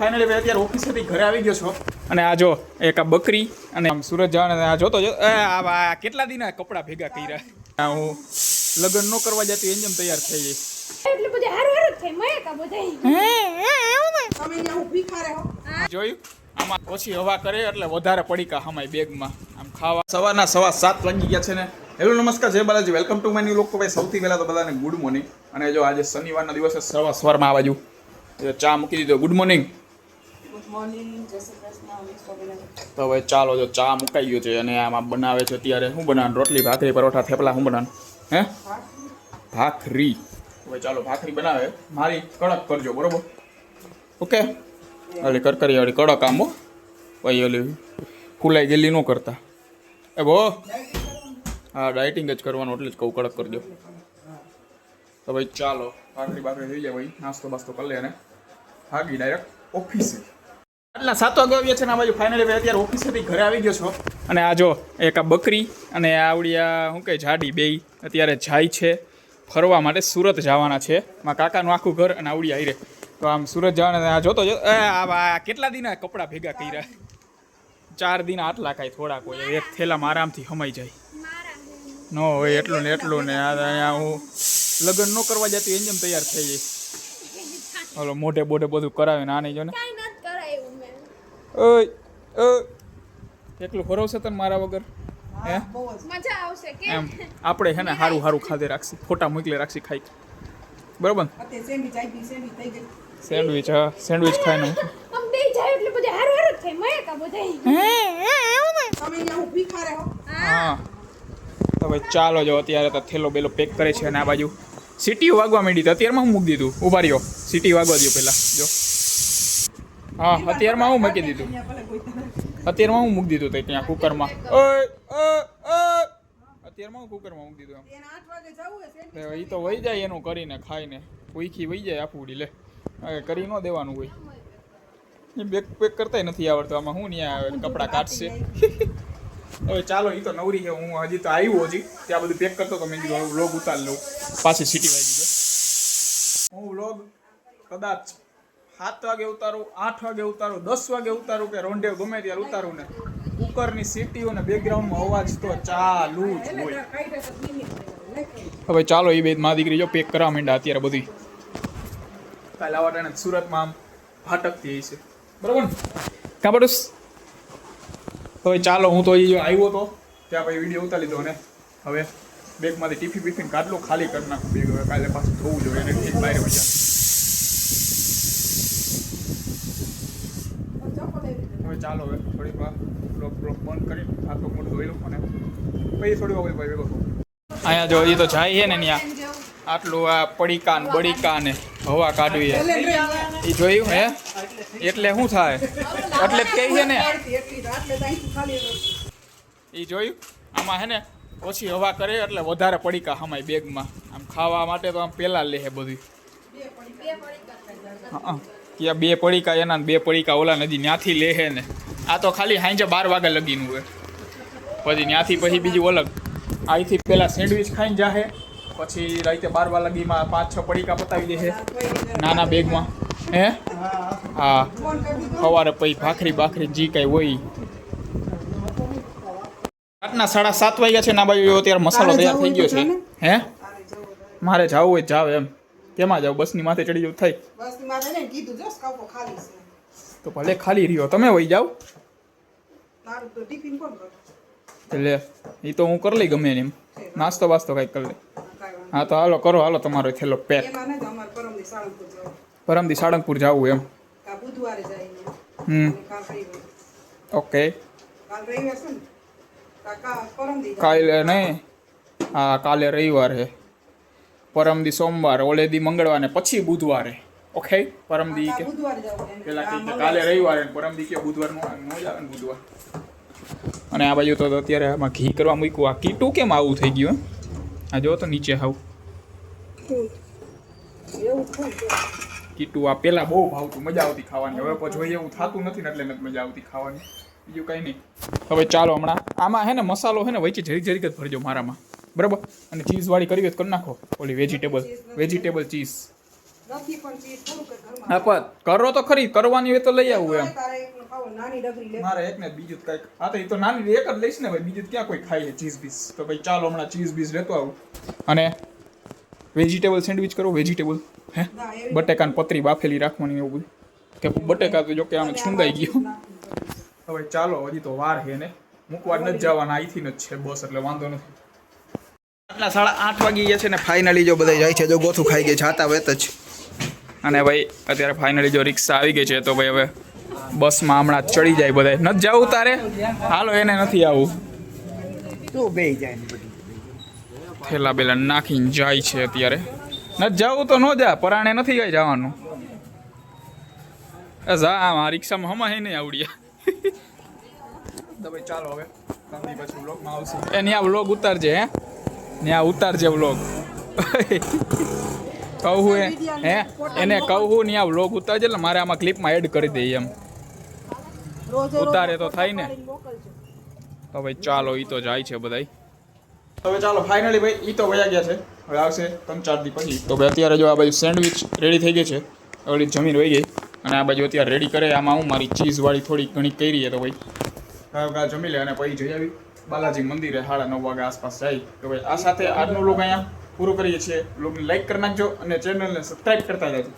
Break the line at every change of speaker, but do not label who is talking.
Finally ભાઈ અત્યારે ઓફિસેથી ઘરે આવી ગયો છો અને આ જો એક આ બકરી અને આમ સુરત જવાના આ જોતો આ કેટલા દિન કપડાં ભેગા કર્યા હું લગ્ન ન કરવા જતી એમ તૈયાર થઈ જઈશ એટલે બધે હારું હારું થઈ મય કા બધાય તમે અહીંયા ઊભી ખારે હો જોયું આમાં ઓછી હવા કરે એટલે વધારે પડીકા હમાય બેગમાં આમ ખાવા સવારના 7:15 વાગી ગયા છે ને હેલો નમસ્કાર જય Balaji welcome to my new લોકો ભાઈ સૌથી પહેલા તો બધાને ગુડ મોર્નિંગ અને જો આજે શનિવારના દિવસે સવારમાં આ બાજુ ચા મૂકી દીધો ગુડ મોર્નિંગ તો હવે ચાલો જો ચા મુકાઈ ગયો છે અને આમાં બનાવે છે અત્યારે શું બનાવવાનું રોટલી ભાખરી પરોઠા થેપલા શું બનાવવાનું હે ભાખરી હવે ચાલો ભાખરી બનાવે મારી કડક કરજો બરોબર ઓકે ઓલી કરકરી વાળી કડક આંબો ભાઈ ઓલી ફૂલાઈ ગયેલી ન કરતા એ બો હા ડાયટિંગ જ કરવાનું એટલે જ કહું કડક કરજો તો ભાઈ ચાલો ભાખરી થઈ જાય ભાઈ નાસ્તો બાસ્તો કરી લે અને ભાગી ડાયરેક્ટ ઓફિસે આટલા 7 વાગે આવ્યા છે ને આ બાજુ ફાઇનલી ભાઈ અત્યારે ઓફિસેથી ઘરે આવી ગયો છો અને આ જો એક આ બકરી અને આવડી આ શું કહે જાડી બેય અત્યારે જાય છે ફરવા માટે સુરત જવાના છે મારા કાકાનું આખું ઘર અને આવડી આવી રે તો આમ સુરત જવાના આ જોતો આ કેટલા દિન કપડાં ભેગા કર્યા 4 દિન આટલા કાંઈ થોડાક હોય એક થેલામાં આરામથી સમાઈ જાય ન હોય એટલું ને અહીંયા હું લગ્ન ન કરવા જતી એમ તૈયાર થઈ જઈશ હલો મોઢે બોઢે બધું કરાવે ને આની જો ને ઓય એટલું ભરોસે તને મારા વગર હે મજા આવશે કે એમ આપણે હે ને હારું ખાધે રાખશી ફોટા મોકલે રાખશી ખાઈ બરોબર સેન્ડવિચ હા સેન્ડવિચ ખાઈને આમ બે જાય એટલે બધે હારું થાય મય કા બધાય તમે અહીંયા ઊભી ખારે હો હા તો ભાઈ ચાલો જો અત્યારે તો થેલો બેલો પેક કરે છે અને આ બાજુ સીટીઓ વાગવા માંડી તો અત્યારમાં હું મૂકી દીધું ઉભા રહ્યો સીટી વાગવા દો પહેલાં જો હા અત્યારમાં હું મૂકી દીધું અત્યારમાં હું મૂકી દીધું ત્યાં કુકરમાં અત્યારમાં હું કુકરમાં મૂકી દીધું એ તો વહી જાય એનું કરીને ખાઈને ઉઈખી વહી જાય આખું ઉડી લે કરી ન દેવાનું હોય એ બેગ પેક કરતાય નથી આવડતું આમાં હું નહીં આવે કપડાં કાઢશે હવે ચાલો એ તો નવરી છે હું હજી તો આવ્યો ત્યાં બધું પેક કરતો તો મેં કીધું વ્લોગ ઉતારી લઉં પાછી સીટી વાગી ગયો હું વ્લોગ કદાચ 7 વાગે ઉતારું 8 વાગે ઉતારું 10 વાગે ઉતારું કે રોંઢે ગમે ત્યારે ઉતારું ને કુકરની સીટીઓ ને બેકગ્રાઉન્ડમાં અવાજ તો ચાલુ જ હોય હવે ચાલો એ બે મા દીકરી જો પેક કરવા માંડ્યા અત્યારે બધી કાલે આવા ટાણે સુરતમાં આમ ફાટકતી છે બરાબર ને કાં બડુસ હવે ચાલો હું તો આવ્યો તો ત્યાં પછી વિડીયો ઉતારી લીધો અને હવે બેગમાંથી ટિફિન કાઢલો ખાલી કરી નાખું બેગ હવે કાલે પાછું ધોવું જોઈએ એને ઠીક બહાર વળ્યા હવે ચાલો હવે થોડીક વાર બ્લોક બંધ કરી આખો મોટો ધોઈ લઉં અને પછી થોડી વાર ભાઈ ભેગો અહીંયા જો એ તો જાય છે ને ત્યાં આટલું આ પડીકા ને બડીકા ને હવા કાઢવી એ જોયું હે એટલે શું થાય એટલે જ કહી છે ને એ જોયું આમાં હે ને ઓછી હવા કરે એટલે વધારે પડીકા હમાય બેગમાં આમ ખાવા માટે તો આમ પહેલાં લે બધું હા ત્યાં 2 પડીકા એના 2 પડીકા ઓલા નદી ત્યાંથી લે ને આ તો ખાલી સાંજે 12 વાગ્યા લગીનું હોય પછી ત્યાંથી પછી બીજું અલગ અહીંથી પહેલાં સેન્ડવિચ ખાઈને જાહે પછી રાતે 12 વાગ્યા લગીમાં 5-6 પડીકા પતાવી દે છે નાના બેગમાં હે હા સવારે પછી ભાખરી જી કાંઈ હોય રાતના 7:30 વાગ્યા છે ને આ બાજુ અત્યારે મસાલો તૈયાર થઈ ગયો છે હે મારે જવું હોય જાવ એમ કેમાં જાવ બસની માથે ચડી જવું થાય તો ભલે ખાલી રહ્યો તમે વહી જાવ એટલે એ તો હું કરી લઈ ગમે એમ નાસ્તો બાસ્તો કંઈક કરી લે હા તો હાલો તમારો થેલો પેક પરમદી સાળંગપુર જવું એમ ઓકે કાલે નહીં હા કાલે રવિવાર છે પરમદી સોમવાર ઓલેદી મંગળવાર ને પછી બુધવારે ઓકે પરમદી કે પેલા કે કાલે રવિવારે પરમદી કે બુધવારનું મોજ આવે ને બુધવાર અને આ બાજુ તો અત્યારે આમાં ઘી કરવા મૂક્યું આ કીટું કેમ આવું થઈ ગયું આ જો તો નીચે હાવ કીટું આ પહેલાં બહુ ભાવતું મજા આવતી ખાવાની હવે પછી એવું થતું નથી ને એટલે નથી મજા આવતી ખાવાની બીજું કંઈ નહીં હવે ચાલો હમણાં આમાં હે ને મસાલો હે ને વચ્ચે જરીક જ ભરજો મારામાં બરાબર અને ચીઝવાળી કરવી હોય તો કરી નાખો ઓલી વેજીટેબલ ચીઝ
નથી પણ ચીજ થોડુંક જ ઘરમાં
હા પણ કરો તો ખરી, કરવાની હોય તો લઈ આવું એમ.
તારે એકનું ખાવું, નાની ડગરી લે.
મારે એક ને બીજું જ કાંઈક, હા તો એ તો નાની એક જ લઈશ ને ભાઈ, બીજું ક્યાં કોઈ ખાય ચીઝ બીઝ. તો ભાઈ ચાલો હમણાં ચીઝ બીઝ લેતો આવું. અને વેજીટેબલ સેન્ડવિચ કરો, વેજીટેબલ હે
ના, એવી
બટેકાની પતરી બાફેલી રાખવાની એવું બધું. કે બટેકા તો જો કે આમ છુંદાઈ ગયો. હવે ચાલો, હજી તો વાર છે ને, મૂકવા જ નથી જવાના, અહીંથી જ છે બસ, એટલે વાંધો નથી. આટલા 8:30 વાગી ગયા છે ને ફાઇનલી જો બધા જાય છે, જો ગોથું ખાઈ ગઈ જાતા વેત જ. અને ભાઈ અત્યારે ફાઇનલી જો રિક્ષા આવી ગઈ છે, તો ભાઈ હવે બસમાં હમણાં ચડી જાય બધા. નથી જવું તારે? હાલો, એને નથી આવું.
તું બે જાય ને બધી
થેલા બેલા નાખીને જાય છે અત્યારે. નથી જવું તો ન જા, પરાણે નથી કઈ જવાનું. એ જા, આ રિક્ષામાં હમા હે નહીં આવડ્યા. તો ભાઈ ચાલો હવે તમને પછી વ્લોગમાં આવશે. એ ત્યાં વ્લોગ ઉતારજે, હે ત્યાં ઉતારજે વ્લોગ. કહું હે એને કહું ત્યાં વ્લોગ ઉતારજે, એટલે મારે આમાં ક્લિપમાં એડ કરી દઈએ એમ.
રોજે
ઉતારે તો થાય ને.
મોકલજો.
તો ભાઈ ચાલો, ઈ તો જાય છે બધાય. હવે ચાલો ફાઇનલી ભાઈ ઈ તો વયા ગયા છે, હવે આવશે 3-4 દી પછી. તો ભાઈ અત્યારે જો આ બાજુ સેન્ડવિચ રેડી થઈ ગઈ છે, ઓલી જમીન વહી ગઈ. અને આ બાજુ અત્યારે રેડી કરે, આમાં હું મારી ચીઝવાળી થોડી ઘણી કરી છે. તો ભાઈ ગા જમી લે અને પછી જઈ આવી બાલાજી મંદિરે 9:30 વાગ્યા આસપાસ જાય. તો ભાઈ આ સાથે આજનો લોક અહીંયા પૂરો કરીએ છીએ. લોગને લાઈક કરી નાખજો અને ચેનલને સબસ્ક્રાઈબ કરતા જજો.